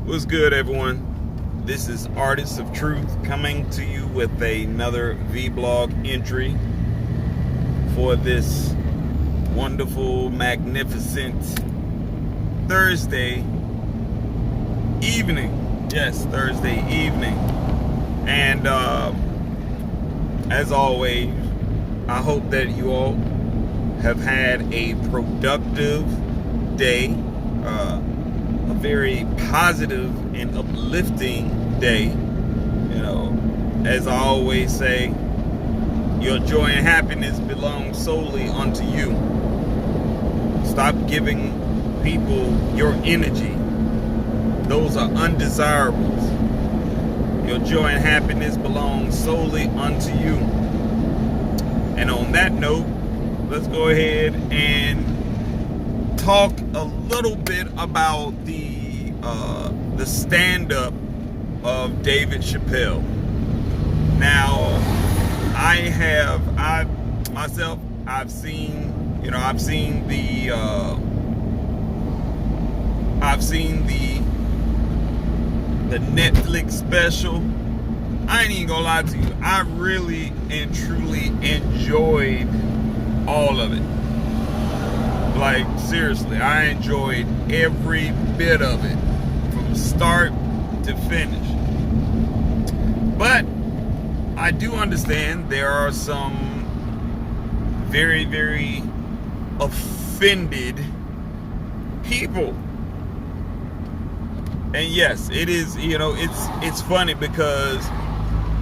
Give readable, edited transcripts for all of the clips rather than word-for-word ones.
What's good, everyone? This is Artists of Truth coming to you with another vlog entry for this wonderful, magnificent Thursday evening. Yes, Thursday evening. And as always, I hope that you all have had a productive day. A very positive and uplifting day. You know, as I always say, your joy and happiness belong solely unto you. Stop giving people your energy. Those are undesirables. Your joy and happiness belong solely unto you. And on that note, let's go ahead and talk a little bit about the stand-up of David Chappelle. Now, I've seen the Netflix special. I ain't even gonna lie to you. I really and truly enjoyed all of it. Like, seriously, I enjoyed every bit of it from start to finish. But I do understand there are some very, very offended people. And yes, it is, it's funny because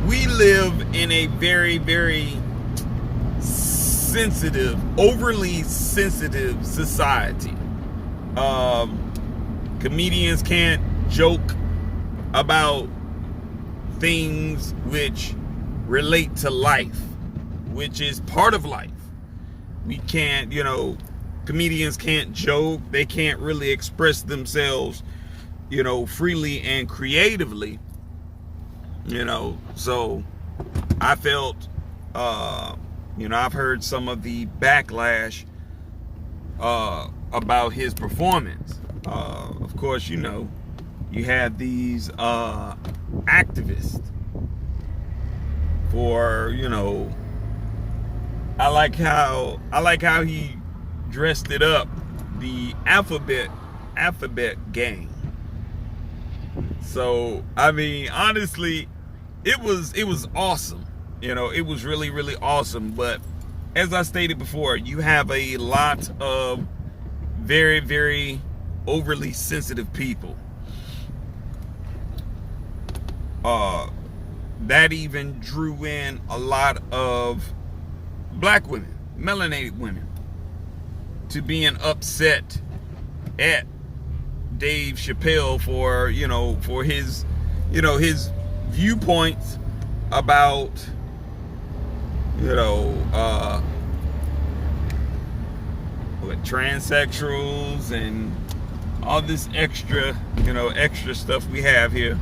we live in a very, very sensitive, overly sensitive society. Comedians can't joke about things which relate to life, which is part of life. We can't, comedians can't joke. They can't really express themselves, freely and creatively. So I felt, I've heard some of the backlash about his performance. Of course, you have these activists for, I like how he dressed it up, the alphabet gang. So, I mean, honestly, it was awesome. It was really, really awesome. But as I stated before, you have a lot of very, very overly sensitive people. That even drew in a lot of black women, melanated women, to being upset at Dave Chappelle for his viewpoints about transsexuals and all this extra stuff we have here.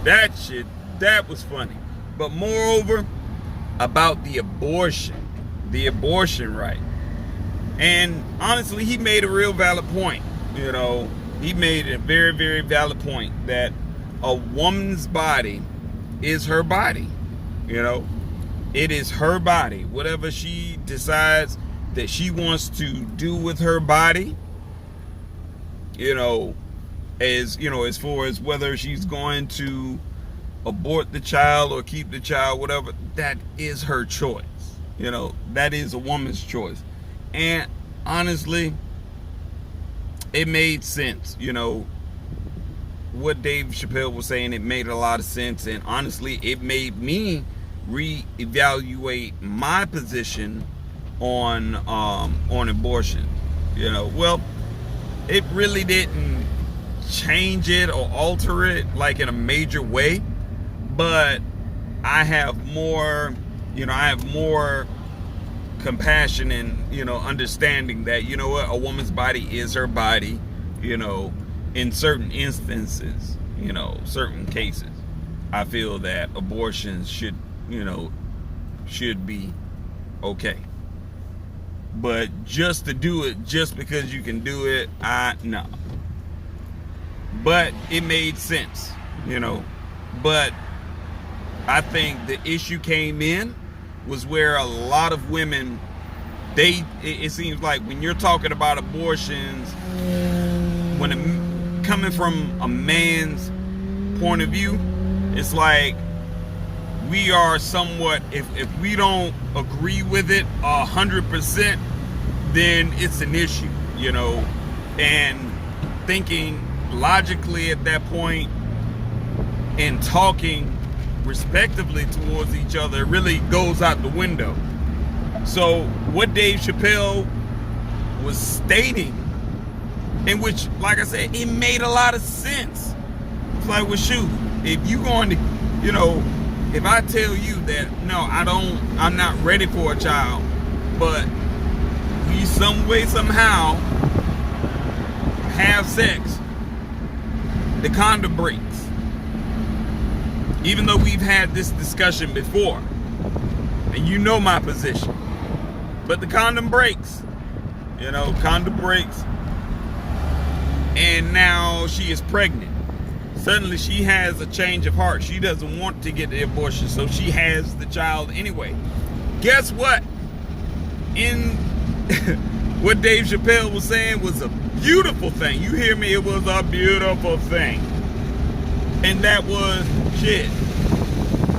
That was funny. But moreover, about the abortion right. And honestly, he made a real valid point. He made a very, very valid point that a woman's body is her body. It is her body. Whatever she decides that she wants to do with her body, as far as whether she's going to abort the child or keep the child, whatever, that is her choice. That is a woman's choice. And honestly, it made sense. What Dave Chappelle was saying, it made a lot of sense. And honestly, it made me reevaluate my position on abortion. Well, it really didn't change it or alter it like in a major way, but I have more compassion and understanding that a woman's body is her body. In certain instances, certain cases, I feel that abortions should be okay. But just to do it just because you can do it, no. but it made sense, you know. But I think the issue came in was where a lot of women, it seems like when you're talking about abortions, coming from a man's point of view, it's like we are somewhat, if we don't agree with it 100%, then it's an issue, you know. And thinking logically at that point and talking respectively towards each other really goes out the window. So what Dave Chappelle was stating, in which, like I said, it made a lot of sense. It's like, well, shoot, if you going to, you know, if I tell you that, no, I'm not ready for a child, but we some way, somehow have sex, the condom breaks. Even though we've had this discussion before, and you know my position, but the condom breaks, you know, condom breaks, and now she is pregnant. Suddenly she has a change of heart. She doesn't want to get the abortion, so she has the child anyway. Guess what? In what Dave Chappelle was saying was a beautiful thing. You hear me? It was a beautiful thing. And that was, shit,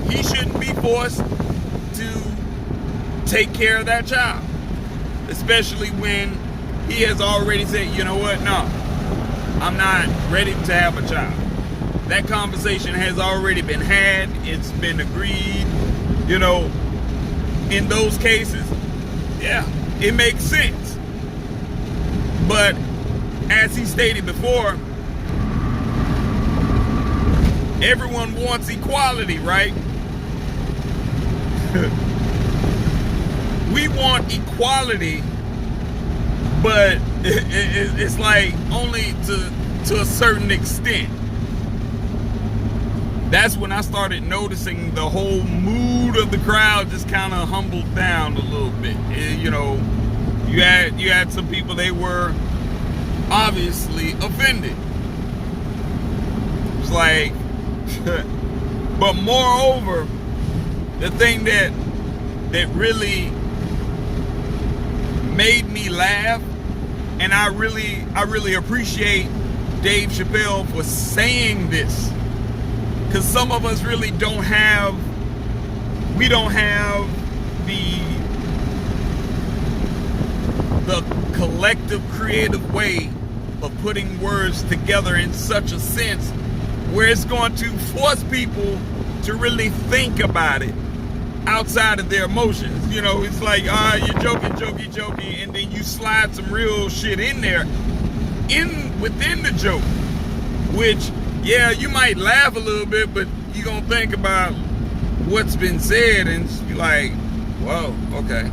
he shouldn't be forced to take care of that child. Especially when he has already said, you know what, no, I'm not ready to have a child. That conversation has already been had. It's been agreed. You know, in those cases, yeah, it makes sense. But as he stated before, everyone wants equality, right? We want equality, but it's like only to a certain extent. That's when I started noticing the whole mood of the crowd just kind of humbled down a little bit. You know, you had some people, they were obviously offended. It's like, but moreover, the thing that really made me laugh, and I really appreciate Dave Chappelle for saying this, because some of us really don't have the collective creative way of putting words together in such a sense where it's going to force people to really think about it outside of their emotions. You know, it's like, you're joking, and then you slide some real shit in there, within the joke, which, yeah, you might laugh a little bit, but you're gonna think about what's been said and just be like, whoa, okay.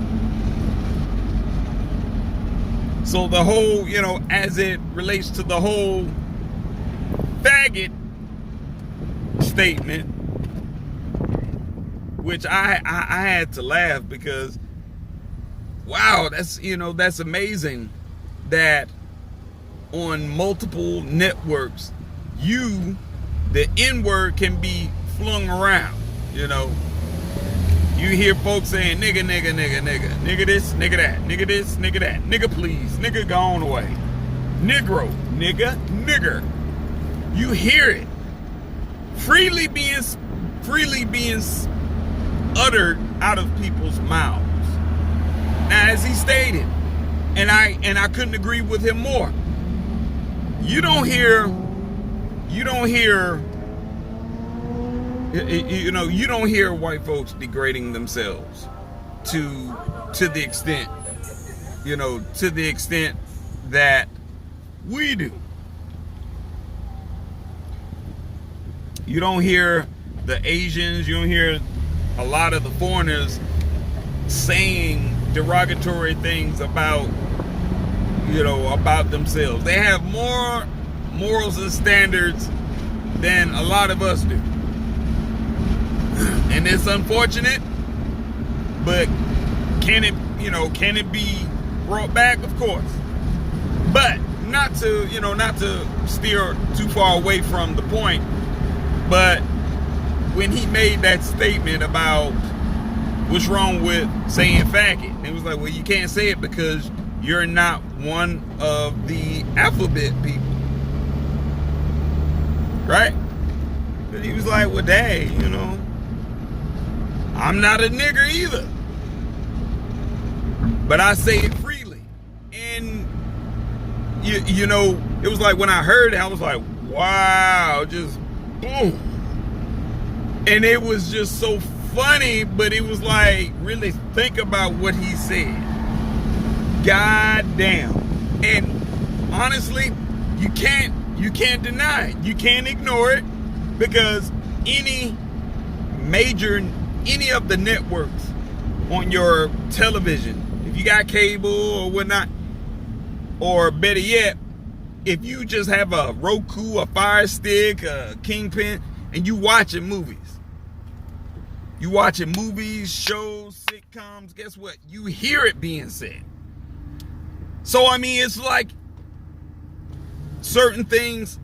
So the whole, you know, as it relates to the whole faggot statement, which I had to laugh because, wow, that's amazing that on multiple networks, the N-word can be flung around, you know. You hear folks saying nigga, nigga, nigga, nigga, nigga this, nigga that, nigga this, nigga that, nigga please, nigga gone away, negro, nigga, nigger. You hear it freely being uttered out of people's mouths. Now, as he stated, and I couldn't agree with him more. You don't hear white folks degrading themselves to the extent that we do. You don't hear the Asians, you don't hear a lot of the foreigners saying derogatory things about themselves. They have more morals and standards than a lot of us do. And it's unfortunate, but can it be brought back? Of course. But not to, not to steer too far away from the point, but when he made that statement about what's wrong with saying faggot, it was like, well, you can't say it because you're not one of the alphabet people, right? But he was like, well, dang, I'm not a nigger either, but I say it freely. And it was like when I heard it, I was like, wow, just boom. And it was just so funny, but it was like, really think about what he said. God damn. And honestly, you can't deny it. You can't ignore it, because any of the networks on your television, if you got cable or whatnot, or better yet, if you just have a Roku, a Fire Stick, a Kingpin, and you watching movies, shows, sitcoms, guess what? You hear it being said. So, I mean, it's like certain things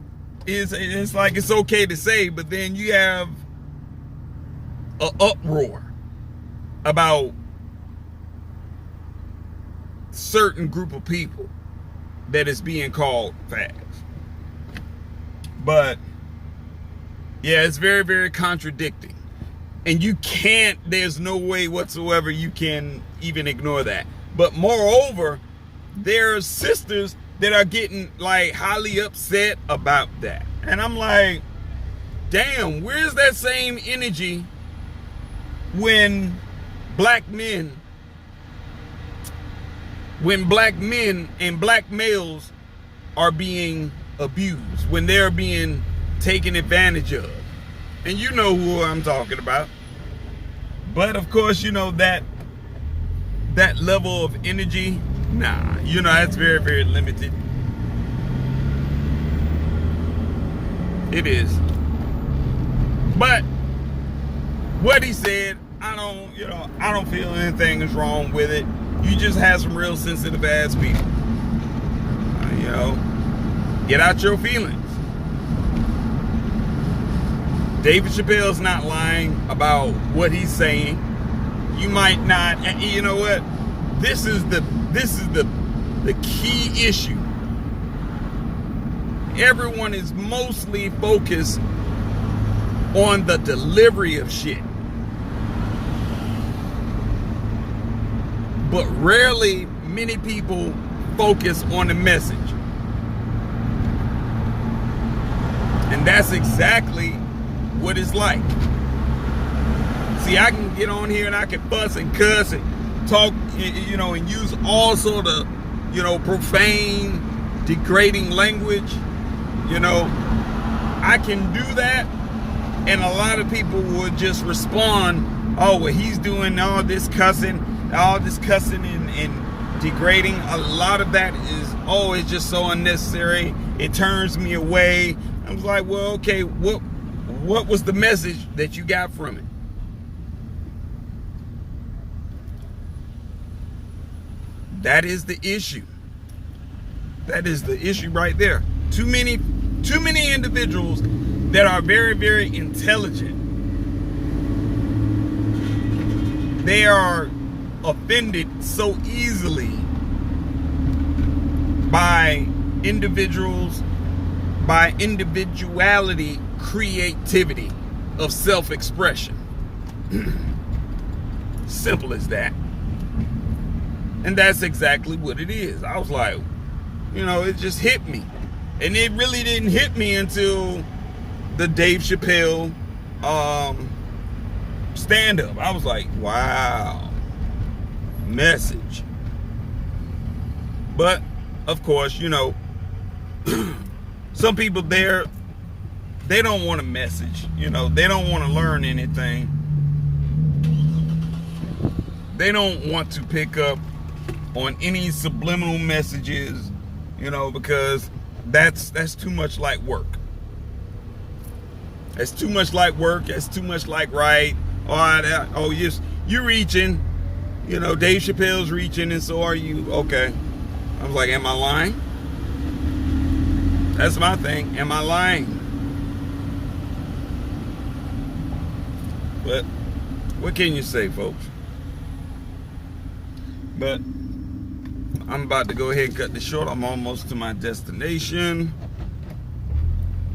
it's like it's okay to say, but then you have an uproar about certain group of people that is being called fags. But yeah, it's very, very contradicting. And there's no way whatsoever you can even ignore that. But moreover, there's sisters that are getting like highly upset about that. And I'm like, damn, where's that same energy when black men and black males are being abused, when they're being taken advantage of? And you know who I'm talking about. But of course, that level of energy, nah, that's very, very limited. It is. But what he said, I don't feel anything is wrong with it. You just have some real sensitive ass people. Get out your feelings. David Chappelle's not lying about what he's saying. You might not. You know what? This is the key issue. Everyone is mostly focused on the delivery of shit, but rarely many people focus on the message. And that's exactly what it's like. See, I can get on here and I can fuss and cuss and talk, and use all sort of, profane, degrading language. I can do that, and a lot of people would just respond, oh, well, he's doing all this cussing and degrading. A lot of that is, oh, it's just so unnecessary. It turns me away. I was like, well, okay, what was the message that you got from it? That is the issue. That is the issue right there. Too many individuals that are very, very intelligent, they are offended so easily by individuals, by individuality, creativity of self-expression. Simple as that. And that's exactly what it is. I was like, it just hit me. And it really didn't hit me until the Dave Chappelle stand-up. I was like, wow, message. But, of course, some people there, they don't want a message. They don't want to learn anything. They don't want to pick up on any subliminal messages, because that's too much like work. That's too much like work. That's too much like right. Yes, you're reaching. Dave Chappelle's reaching, and so are you. Okay. I was like, am I lying? That's my thing. Am I lying? But what can you say, folks? But I'm about to go ahead and cut this short. I'm almost to my destination.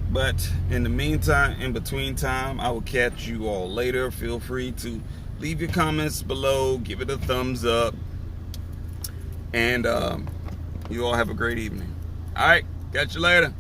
But in the meantime, in between time, I will catch you all later. Feel free to leave your comments below. Give it a thumbs up. And you all have a great evening. All right. Catch you later.